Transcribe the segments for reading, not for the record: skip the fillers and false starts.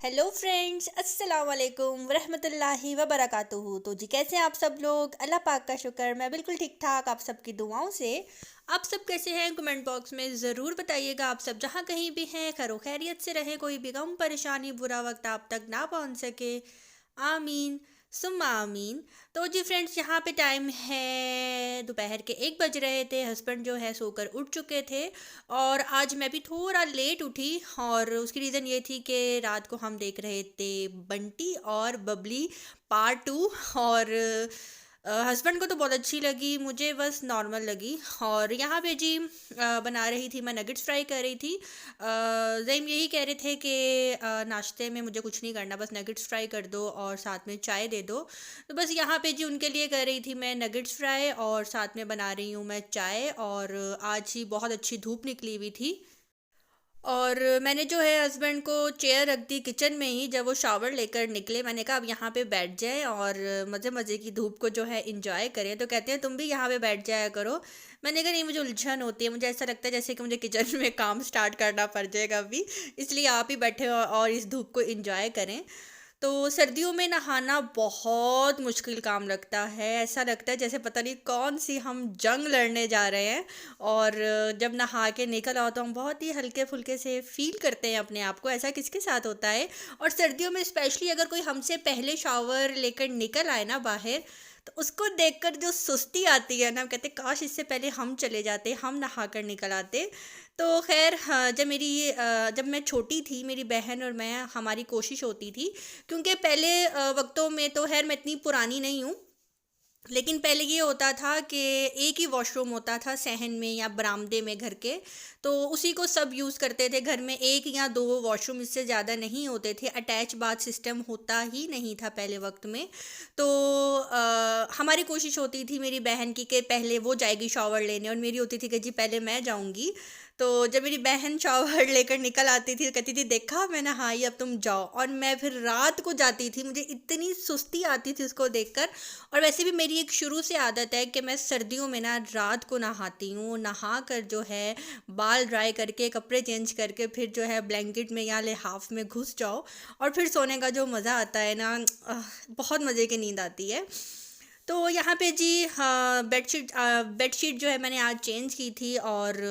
Hello friends, अस्सलाम वालेकुम वरहमतुल्लाहि वबरकातुहू। तो जी, कैसे हैं आप सब लोग? अल्लाह पाक का शुक्र, मैं बिल्कुल ठीक ठाक आप सबकी दुआओं से। आप सब कैसे हैं? कमेंट बॉक्स में ज़रूर बताइएगा। आप सब जहाँ कहीं भी हैं खैर खैरियत से रहें, कोई भी गम परेशानी बुरा वक्त आप तक ना पहुँच सके। आमीन सुम्मा आमीन। तो जी फ्रेंड्स, यहाँ पे टाइम है दोपहर के 1 बज रहे थे। हस्बैंड जो है सोकर उठ चुके थे और आज मैं भी थोड़ा लेट उठी। और उसकी रीज़न ये थी कि रात को हम देख रहे थे बंटी और बबली पार्ट 2। और हस्बैंड को तो बहुत अच्छी लगी, मुझे बस नॉर्मल लगी। और यहाँ पे जी बना रही थी, मैं नगेट्स फ्राई कर रही थी। ज़ैम यही कह रहे थे कि नाश्ते में मुझे कुछ नहीं करना, बस नगेट्स फ्राई कर दो और साथ में चाय दे दो। तो बस यहाँ पे जी उनके लिए कर रही थी मैं नगेट्स फ्राई और साथ में बना रही हूँ मैं चाय। और आज ही बहुत अच्छी धूप निकली हुई थी और मैंने जो है हस्बैंड को चेयर रख दी किचन में ही। जब वो शावर लेकर निकले मैंने कहा अब यहाँ पे बैठ जाएं और मज़े मज़े की धूप को जो है इंजॉय करें। तो कहते हैं तुम भी यहाँ पे बैठ जाया करो। मैंने कहा नहीं, मुझे उलझन होती है, मुझे ऐसा लगता है जैसे कि मुझे किचन में काम स्टार्ट करना पड़ जाएगा अभी, इसलिए आप ही बैठे और इस धूप को इंजॉय करें। तो सर्दियों में नहाना बहुत मुश्किल काम लगता है, ऐसा लगता है जैसे पता नहीं कौन सी हम जंग लड़ने जा रहे हैं। और जब नहा के निकल आओ तो हम बहुत ही हल्के फुल्के से फील करते हैं अपने आप को। ऐसा किसके साथ होता है? और सर्दियों में स्पेशली अगर कोई हमसे पहले शावर लेकर निकल आए ना बाहर, तो उसको देखकर जो सुस्ती आती है ना, हम कहते काश इससे पहले हम चले जाते, हम नहा कर निकल आते। तो खैर हाँ, जब मैं छोटी थी मेरी बहन और मैं, हमारी कोशिश होती थी, क्योंकि पहले वक्तों में तो खैर मैं इतनी पुरानी नहीं हूँ, लेकिन पहले ये होता था कि एक ही वॉशरूम होता था सहन में या बरामदे में घर के। तो उसी को सब यूज़ करते थे घर में, एक या दो वॉशरूम, इससे ज़्यादा नहीं होते थे। अटैच बाथ सिस्टम होता ही नहीं था पहले वक्त में। तो हमारी कोशिश होती थी मेरी बहन की कि पहले वो जाएगी शॉवर लेने और मेरी होती थी कि जी पहले मैं जाऊंगी। तो जब मेरी बहन शॉवर लेकर निकल आती थी तो कहती थी देखा मैं नहाई, अब तुम जाओ। और मैं फिर रात को जाती थी, मुझे इतनी सुस्ती आती थी उसको देखकर। और वैसे भी मेरी एक शुरू से आदत है कि मैं सर्दियों में ना रात को नहाती हूँ। नहा कर जो है बाल ड्राई करके कपड़े चेंज करके फिर जो है ब्लैंकेट में या लिहाफ में घुस जाओ और फिर सोने का जो मज़ा आता है ना, बहुत मज़े की नींद आती है। तो यहाँ पे जी हाँ, बेडशीट जो है मैंने आज चेंज की थी। और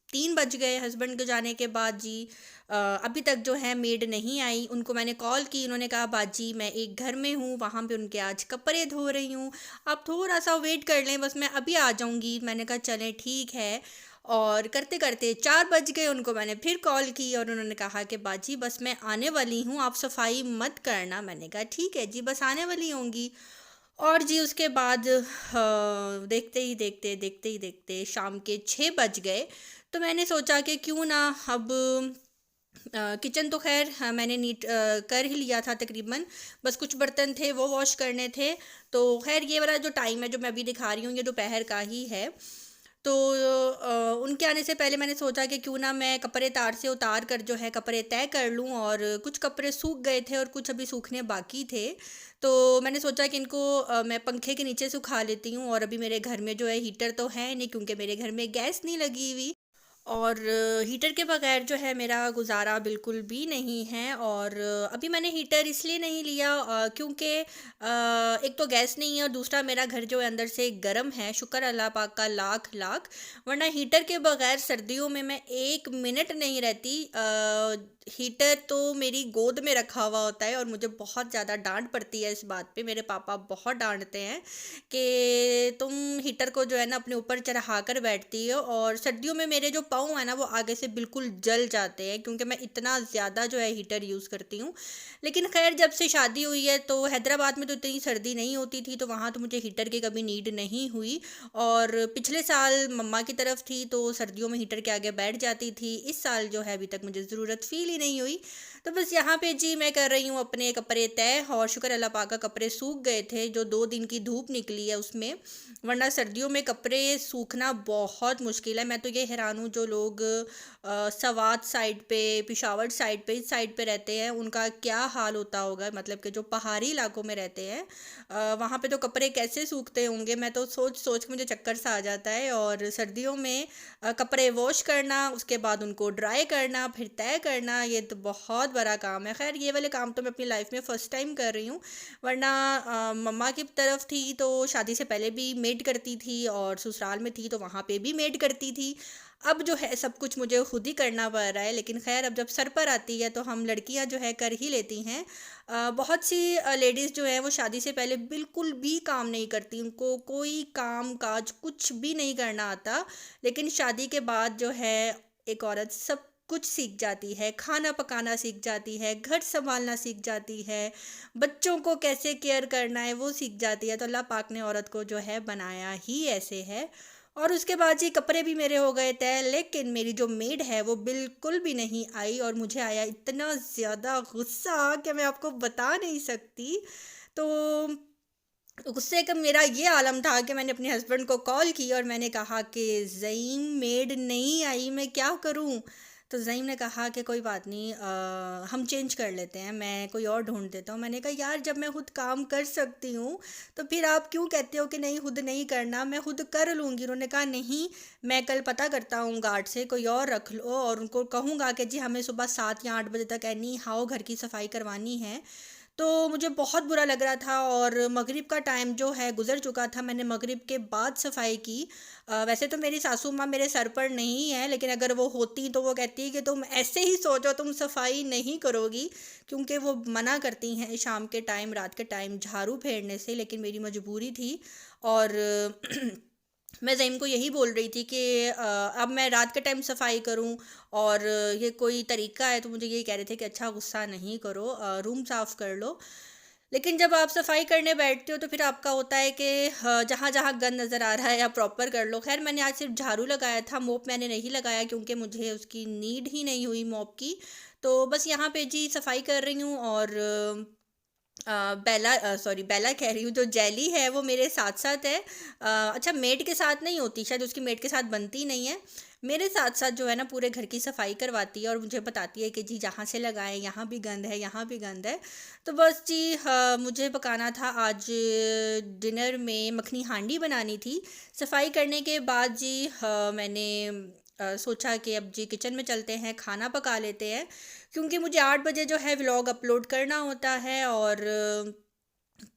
3 बज गए हस्बैंड के जाने के बाद जी। अभी तक जो है मेड नहीं आई, उनको मैंने कॉल की, उन्होंने कहा बाजी मैं एक घर में हूँ, वहाँ पे उनके आज कपड़े धो रही हूँ, आप थोड़ा सा वेट कर लें, बस मैं अभी आ जाऊँगी। मैंने कहा चलें ठीक है। और करते करते 4 बज गए, उनको मैंने फिर कॉल की और उन्होंने कहा कि बाजी बस मैं आने वाली हूँ, आप सफाई मत करना। मैंने कहा ठीक है जी, बस आने वाली होंगी। और जी उसके बाद देखते ही देखते शाम के 6 बज गए। तो मैंने सोचा कि क्यों ना अब किचन तो खैर हाँ, मैंने नीट कर ही लिया था तकरीबन, बस कुछ बर्तन थे वो वॉश करने थे। तो खैर ये वाला जो टाइम है जो मैं अभी दिखा रही हूँ ये दोपहर का ही है। तो उनके आने से पहले मैंने सोचा कि क्यों ना मैं कपड़े तार से उतार कर जो है कपड़े तय कर लूँ। और कुछ कपड़े सूख गए थे और कुछ अभी सूखने बाकी थे। तो मैंने सोचा कि इनको मैं पंखे के नीचे सुखा लेती हूँ। और अभी मेरे घर में जो है हीटर तो है नहीं, क्योंकि मेरे घर में गैस नहीं लगी हुई। और हीटर के बगैर जो है मेरा गुज़ारा बिल्कुल भी नहीं है। और अभी मैंने हीटर इसलिए नहीं लिया क्योंकि एक तो गैस नहीं है और दूसरा मेरा घर जो है अंदर से गर्म है, शुक्र अल्लाह पाक का लाख लाख। वरना हीटर के बगैर सर्दियों में मैं 1 मिनट नहीं रहती। हीटर तो मेरी गोद में रखा हुआ होता है और मुझे बहुत ज़्यादा डांट पड़ती है इस बात पे। मेरे पापा बहुत डांटते हैं कि तुम हीटर को जो है ना अपने ऊपर चढ़ा कर बैठती हो। और सर्दियों में मेरे जो पाँव है ना वो आगे से बिल्कुल जल जाते हैं, क्योंकि मैं इतना ज़्यादा जो है हीटर यूज़ करती हूँ। लेकिन खैर जब से शादी हुई है तो हैदराबाद में तो इतनी सर्दी नहीं होती थी, तो वहाँ तो मुझे हीटर की कभी नीड नहीं हुई। और पिछले साल मम्मा की तरफ थी तो सर्दियों में हीटर के आगे बैठ जाती थी। इस साल जो है अभी तक मुझे ज़रूरत फील ही नहीं हुई। तो बस यहाँ पे जी मैं कर रही हूँ अपने कपड़े तय। और शुक्र अल्लाह पाक का कपड़े सूख गए थे जो 2 दिन की धूप निकली है उसमें। वरना सर्दियों में कपड़े सूखना बहुत मुश्किल है। मैं तो ये हैरान हूँ जो लोग सवात साइड पे, पिशावर साइड पे, इस साइड पे रहते हैं, उनका क्या हाल होता होगा। मतलब कि जो पहाड़ी इलाकों में रहते हैं वहाँ पे तो कपड़े कैसे सूखते होंगे। मैं तो सोच सोच के मुझे चक्कर सा आ जाता है। और सर्दियों में कपड़े वॉश करना, उसके बाद उनको ड्राई करना, फिर तय करना, ये तो बहुत बड़ा काम है। खैर ये वाले काम तो मैं अपनी लाइफ में फ़र्स्ट टाइम कर रही हूँ, वरना मम्मा की तरफ थी तो शादी से पहले भी मेड करती थी, और ससुराल में थी तो वहाँ पे भी मेड करती थी। अब जो है सब कुछ मुझे खुद ही करना पड़ रहा है, लेकिन खैर अब जब सर पर आती है तो हम लड़कियां जो है कर ही लेती हैं। बहुत सी लेडीज़ जो है वो शादी से पहले बिल्कुल भी काम नहीं करती, उनको कोई काम काज कुछ भी नहीं करना आता, लेकिन शादी के बाद जो है एक औरत सब कुछ सीख जाती है, खाना पकाना सीख जाती है, घर संभालना सीख जाती है, बच्चों को कैसे केयर करना है वो सीख जाती है। तो अल्लाह पाक ने औरत को जो है बनाया ही ऐसे है। और उसके बाद जी कपड़े भी मेरे हो गए तय, लेकिन मेरी जो मेड है वो बिल्कुल भी नहीं आई, और मुझे आया इतना ज़्यादा गुस्सा कि मैं आपको बता नहीं सकती। तो गुस्से का मेरा ये आलम था कि मैंने अपने हस्बैंड को कॉल की और मैंने कहा कि ज़ईम मेड नहीं आई, मैं क्या करूं। तो ज़ईम ने कहा कि कोई बात नहीं, हम चेंज कर लेते हैं, मैं कोई और ढूंढ देता हूँ। मैंने कहा यार जब मैं खुद काम कर सकती हूँ तो फिर आप क्यों कहते हो कि नहीं खुद नहीं करना, मैं खुद कर लूँगी। उन्होंने कहा नहीं, मैं कल पता करता हूँ गार्ड से, कोई और रख लो, और उनको कहूँगा कि जी हमें सुबह 7 या 8 बजे तक एनी हाउ घर की सफाई करवानी है। तो मुझे बहुत बुरा लग रहा था, और मगरिब का टाइम जो है गुज़र चुका था। मैंने मगरिब के बाद सफाई की। वैसे तो मेरी सासू माँ मेरे सर पर नहीं है, लेकिन अगर वो होती तो वो कहती कि तुम ऐसे ही सोचो, तुम सफाई नहीं करोगी, क्योंकि वो मना करती हैं शाम के टाइम रात के टाइम झाड़ू फेरने से। लेकिन मेरी मजबूरी थी, और मैं ज़ईम को यही बोल रही थी कि अब मैं रात के टाइम सफाई करूं, और ये कोई तरीका है। तो मुझे ये कह रहे थे कि अच्छा गुस्सा नहीं करो, रूम साफ़ कर लो। लेकिन जब आप सफाई करने बैठते हो तो फिर आपका होता है कि जहाँ जहाँ गंद नज़र आ रहा है आप प्रॉपर कर लो। खैर मैंने आज सिर्फ झाड़ू लगाया था, मोप मैंने नहीं लगाया क्योंकि मुझे उसकी नीड ही नहीं हुई मोप की। तो बस यहाँ पे जी सफाई कर रही हूँ, और बेला कह रही हूँ, जो जेली है वो मेरे साथ साथ है। अच्छा मेड के साथ नहीं होती, शायद उसकी मेड के साथ बनती नहीं है, मेरे साथ साथ जो है ना पूरे घर की सफाई करवाती है, और मुझे बताती है कि जी जहाँ से लगाएं यहाँ भी गंद है, यहाँ भी गंद है। तो बस जी मुझे पकाना था आज डिनर में, मखनी हांडी बनानी थी। सफाई करने के बाद जी मैंने सोचा कि अब जी किचन में चलते हैं, खाना पका लेते हैं, क्योंकि मुझे 8 बजे जो है व्लॉग अपलोड करना होता है, और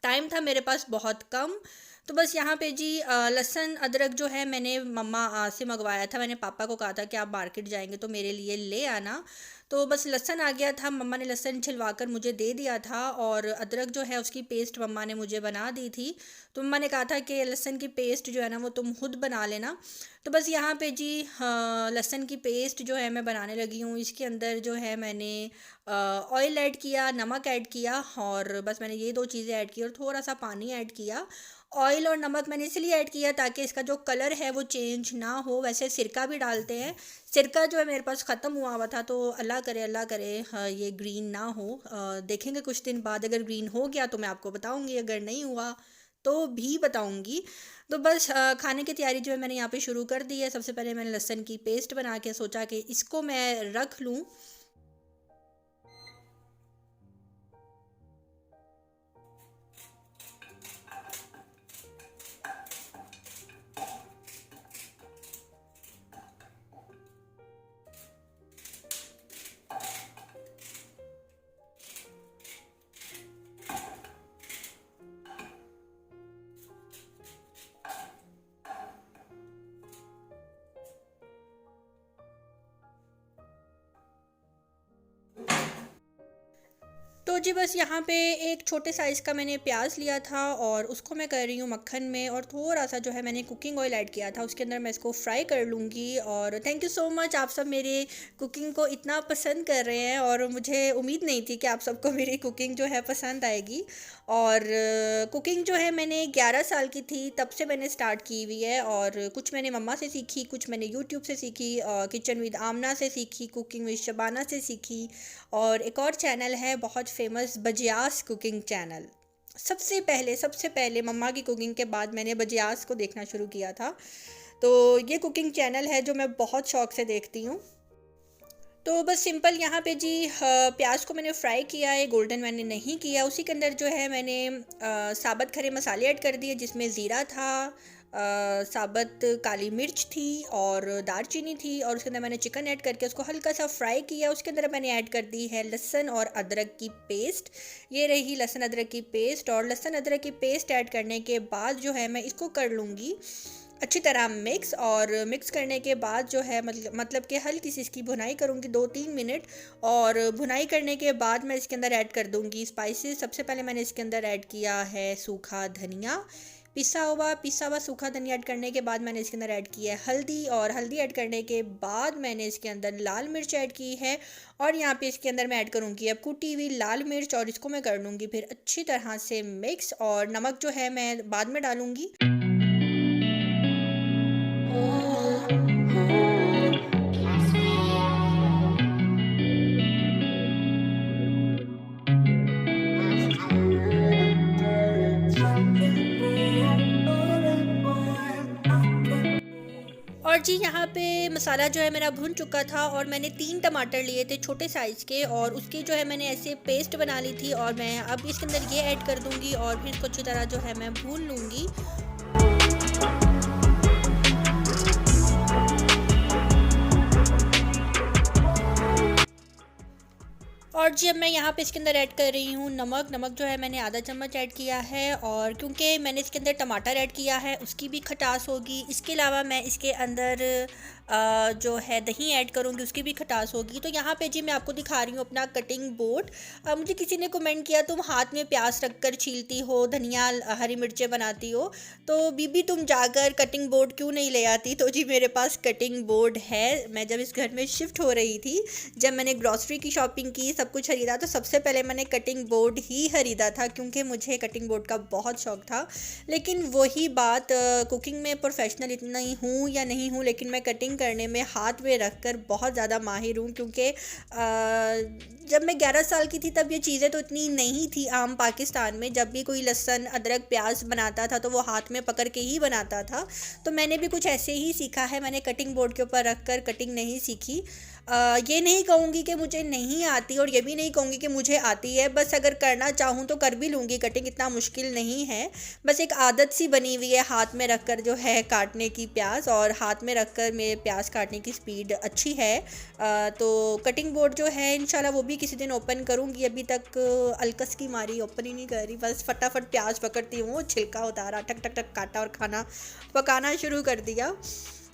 टाइम था मेरे पास बहुत कम। तो बस यहाँ पे जी लहसुन अदरक जो है मैंने मम्मा से मंगवाया था, मैंने पापा को कहा था कि आप मार्केट जाएंगे तो मेरे लिए ले आना। तो बस लहसुन आ गया था, मम्मा ने लहसुन छिलवा कर मुझे दे दिया था, और अदरक जो है उसकी पेस्ट मम्मा ने मुझे बना दी थी। तो मम्मा ने कहा था कि लहसुन की पेस्ट जो है ना वो तुम खुद बना लेना। तो बस यहाँ पे जी लहसुन की पेस्ट जो है मैं बनाने लगी हूँ। इसके अंदर जो है मैंने ऑयल ऐड किया, नमक ऐड किया, और बस मैंने ये दो चीज़ें ऐड की, और थोड़ा सा पानी ऐड किया। ऑयल और नमक मैंने इसलिए ऐड किया ताकि इसका जो कलर है वो चेंज ना हो। वैसे सिरका भी डालते हैं, सिरका जो है मेरे पास ख़त्म हुआ हुआ था, तो अल्लाह करे हाँ, ये ग्रीन ना हो। देखेंगे कुछ दिन बाद, अगर ग्रीन हो गया तो मैं आपको बताऊंगी, अगर नहीं हुआ तो भी बताऊंगी। तो बस खाने की तैयारी जो है मैंने यहाँ पे शुरू कर दी है। सबसे पहले मैंने लहसुन की पेस्ट बना के सोचा कि इसको मैं रख लूँ। तो जी बस यहाँ पे एक छोटे साइज़ का मैंने प्याज लिया था, और उसको मैं कर रही हूँ मक्खन में, और थोड़ा सा जो है मैंने कुकिंग ऑयल ऐड किया था, उसके अंदर मैं इसको फ्राई कर लूँगी। और थैंक यू सो मच, आप सब मेरे कुकिंग को इतना पसंद कर रहे हैं, और मुझे उम्मीद नहीं थी कि आप सबको मेरी कुकिंग जो है पसंद आएगी। और कुकिंग जो है मैंने 11 साल की थी तब से मैंने स्टार्ट की हुई है, और कुछ मैंने मम्मा से सीखी, कुछ मैंने यूट्यूब से सीखी, किचन विद आमना से सीखी, कुकिंग विद शबाना से सीखी, और एक और चैनल है बहुत फेमस बजियास कुकिंग चैनल। सबसे पहले मम्मा की कुकिंग के बाद मैंने बजियास को देखना शुरू किया था। तो ये कुकिंग चैनल है जो मैं बहुत शौक से देखती हूँ। तो बस सिंपल यहाँ पे जी प्याज को मैंने फ्राई किया है, गोल्डन मैंने नहीं किया। उसी के अंदर जो है मैंने साबुत खड़े मसाले ऐड कर दिए, जिसमें ज़ीरा था, साबुत काली मिर्च थी और दालचीनी थी, और उसके अंदर मैंने चिकन ऐड करके उसको हल्का सा फ्राई किया। उसके अंदर मैंने ऐड कर दी है लहसुन और अदरक की पेस्ट। ये रही लहसुन अदरक की पेस्ट, और लहसुन अदरक की पेस्ट ऐड करने के बाद जो है मैं इसको कर लूँगी अच्छी तरह मिक्स। और मिक्स करने के बाद जो है मतलब कि हल्की सी इसकी भुनाई करूँगी 2-3 मिनट। और भुनाई करने के बाद मैं इसके अंदर ऐड कर दूँगी स्पाइसेस। सबसे पहले मैंने इसके अंदर ऐड किया है सूखा धनिया, पिसा हुआ सूखा धनिया ऐड करने के बाद मैंने इसके अंदर ऐड किया है हल्दी, और हल्दी ऐड करने के बाद मैंने इसके अंदर लाल मिर्च ऐड की है। और यहाँ पे इसके अंदर मैं ऐड करूँगी अब कुटी हुई लाल मिर्च, और इसको मैं कर लूँगी फिर अच्छी तरह से मिक्स। और नमक जो है मैं बाद में डालूँगी। और जी यहाँ पे मसाला जो है मेरा भुन चुका था, और मैंने 3 टमाटर लिए थे छोटे साइज़ के, और उसकी जो है मैंने ऐसे पेस्ट बना ली थी। और मैं अब इसके अंदर ये ऐड कर दूँगी और फिर इसको अच्छी तरह जो है मैं भून लूँगी। और जी अब मैं यहाँ पे इसके अंदर ऐड कर रही हूँ नमक। नमक जो है मैंने आधा चम्मच ऐड किया है, और क्योंकि मैंने इसके अंदर टमाटर ऐड किया है उसकी भी खटास होगी। इसके अलावा मैं इसके अंदर जो है दही ऐड करूँगी, उसकी भी खटास होगी। तो यहाँ पे जी मैं आपको दिखा रही हूँ अपना कटिंग बोर्ड। मुझे किसी ने कमेंट किया तुम हाथ में प्याज रख कर छीलती हो, धनिया हरी मिर्चें बनाती हो, तो बीबी तुम जाकर कटिंग बोर्ड क्यों नहीं ले आती। तो जी मेरे पास कटिंग बोर्ड है। मैं जब इस घर में शिफ्ट हो रही थी, जब मैंने ग्रॉसरी की शॉपिंग की, सब कुछ खरीदा, तो सबसे पहले मैंने कटिंग बोर्ड ही खरीदा था, क्योंकि मुझे कटिंग बोर्ड का बहुत शौक था। लेकिन वही बात, कुकिंग में प्रोफेशनल इतना ही हूँ या नहीं हूँ, लेकिन मैं कटिंग करने में हाथ में रख कर बहुत ज़्यादा माहिर हूँ। क्योंकि जब मैं 11 साल की थी तब ये चीज़ें तो इतनी नहीं थी आम पाकिस्तान में। जब भी कोई लहसुन अदरक प्याज बनाता था तो वो हाथ में पकड़ के ही बनाता था। तो मैंने भी कुछ ऐसे ही सीखा है, मैंने कटिंग बोर्ड के ऊपर रख कर कटिंग नहीं सीखी। ये नहीं कहूँगी कि मुझे नहीं आती, और ये भी नहीं कहूँगी कि मुझे आती है। बस अगर करना चाहूँ तो कर भी लूँगी, कटिंग इतना मुश्किल नहीं है। बस एक आदत सी बनी हुई है हाथ में रख कर जो है काटने की प्याज, और हाथ में रख कर मेरे प्याज काटने की स्पीड अच्छी है। तो कटिंग बोर्ड जो है इंशाल्लाह वो भी किसी दिन ओपन करूँगी। अभी तक अलकस की मारी ओपन ही नहीं कर रही, बस फटाफट प्याज पकड़ती हूँ, छिलका उतारा, टक टक टक काटा और खाना पकाना शुरू कर दिया।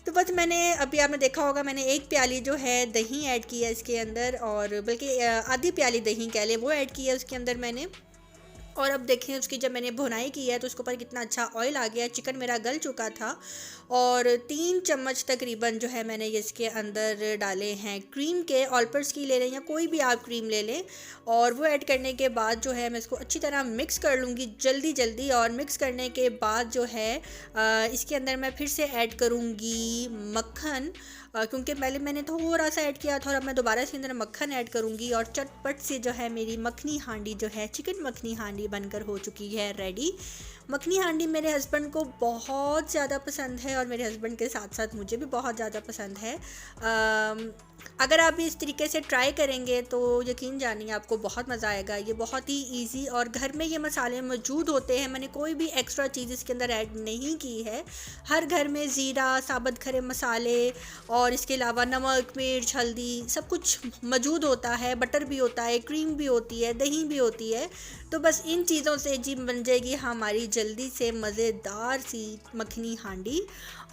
तो बस मैंने अभी आपने देखा होगा मैंने 1 प्याली जो है दही ऐड की है इसके अंदर, और बल्कि आधी प्याली दही कह लें वो ऐड की है उसके अंदर मैंने। और अब देखें उसकी जब मैंने भुनाई की है तो उसके ऊपर कितना अच्छा ऑयल आ गया। चिकन मेरा गल चुका था, और 3 चम्मच तकरीबन जो है मैंने इसके अंदर डाले हैं क्रीम के। ऑलपर्स की ले लें या कोई भी आप क्रीम ले लें, और वो ऐड करने के बाद जो है मैं इसको अच्छी तरह मिक्स कर लूँगी जल्दी जल्दी। और मिक्स करने के बाद जो है इसके अंदर मैं फिर से ऐड करूँगी मक्खन, क्योंकि पहले मैंने थोड़ा सा ऐड किया था, और अब मैं दोबारा इसके अंदर मक्खन ऐड करूँगी। और चटपट से जो है मेरी मखनी हांडी जो है, चिकन मखनी हांडी बनकर हो चुकी है रेडी। मखनी हांडी मेरे हस्बैंड को बहुत ज़्यादा पसंद है, और मेरे हस्बैंड के साथ साथ मुझे भी बहुत ज़्यादा पसंद है। अगर आप भी इस तरीके से ट्राई करेंगे तो यकीन जानिए आपको बहुत मज़ा आएगा। ये बहुत ही इजी, और घर में ये मसाले मौजूद होते हैं। मैंने कोई भी एक्स्ट्रा चीज़ इसके अंदर ऐड नहीं की है। हर घर में ज़ीरा, साबुत खड़े मसाले, और इसके अलावा नमक, मिर्च, हल्दी सब कुछ मौजूद होता है। बटर भी होता है, क्रीम भी होती है, दही भी होती है। तो बस इन चीज़ों से जी बन जाएगी हमारी जल्दी से मज़ेदार सी मखनी हांडी।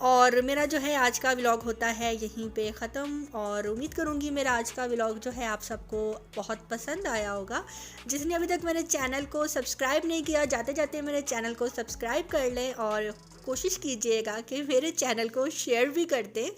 और मेरा जो है आज का व्लॉग होता है यहीं पे ख़त्म, और उम्मीद करूँगी मेरा आज का व्लॉग जो है आप सबको बहुत पसंद आया होगा। जिसने अभी तक मेरे चैनल को सब्सक्राइब नहीं किया, जाते जाते मेरे चैनल को सब्सक्राइब कर लें, और कोशिश कीजिएगा कि मेरे चैनल को शेयर भी कर दें।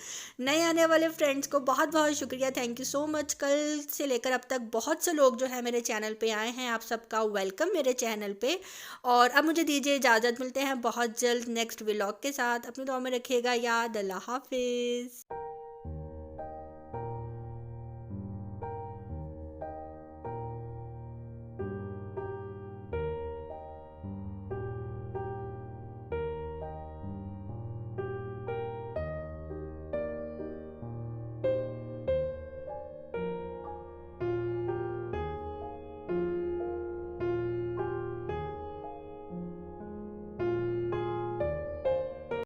नए आने वाले फ्रेंड्स को बहुत बहुत शुक्रिया, थैंक यू सो मच। कल से लेकर अब तक बहुत से लोग जो है मेरे चैनल पे आए हैं, आप सबका वेलकम मेरे चैनल पे। और अब मुझे दीजिए इजाज़त, मिलते हैं बहुत जल्द नेक्स्ट व्लॉग के साथ। अपनी दुआ में रखिएगा याद। अल्लाह हाफिज़।